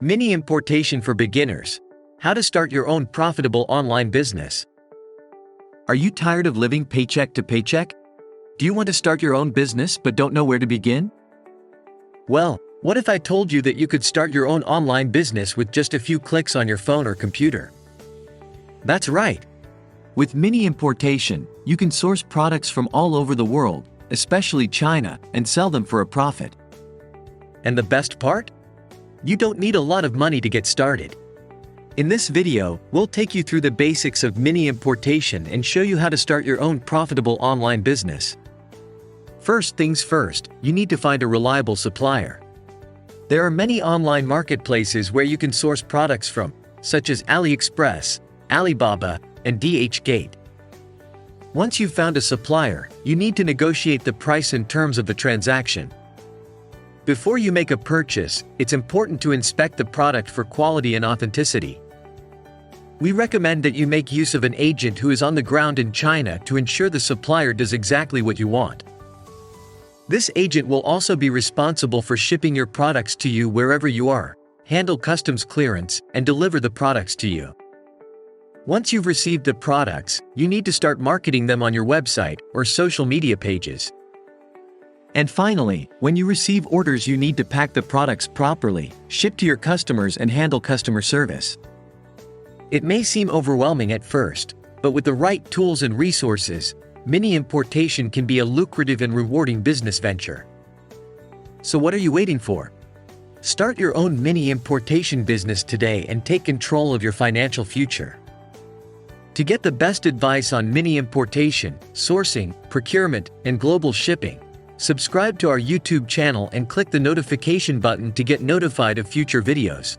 Mini importation for beginners. How to start your own profitable online business. Are you tired of living paycheck to paycheck? Do you want to start your own business but don't know where to begin? Well, what if I told you that you could start your own online business with just a few clicks on your phone or computer? That's right. With mini importation, you can source products from all over the world, especially China, and sell them for a profit. And the best part? You don't need a lot of money to get started. In this video, we'll take you through the basics of mini importation and show you how to start your own profitable online business. First things first, you need to find a reliable supplier. There are many online marketplaces where you can source products from, such as AliExpress, Alibaba, and DHgate. Once you've found a supplier, you need to negotiate the price and terms of the transaction. Before you make a purchase, it's important to inspect the product for quality and authenticity. We recommend that you make use of an agent who is on the ground in China to ensure the supplier does exactly what you want. This agent will also be responsible for shipping your products to you wherever you are, handle customs clearance, and deliver the products to you. Once you've received the products, you need to start marketing them on your website or social media pages. And finally, when you receive orders, you need to pack the products properly, ship to your customers, and handle customer service. It may seem overwhelming at first, but with the right tools and resources, mini importation can be a lucrative and rewarding business venture. So what are you waiting for? Start your own mini importation business today and take control of your financial future. To get the best advice on mini importation, sourcing, procurement, and global shipping, subscribe to our YouTube channel and click the notification button to get notified of future videos.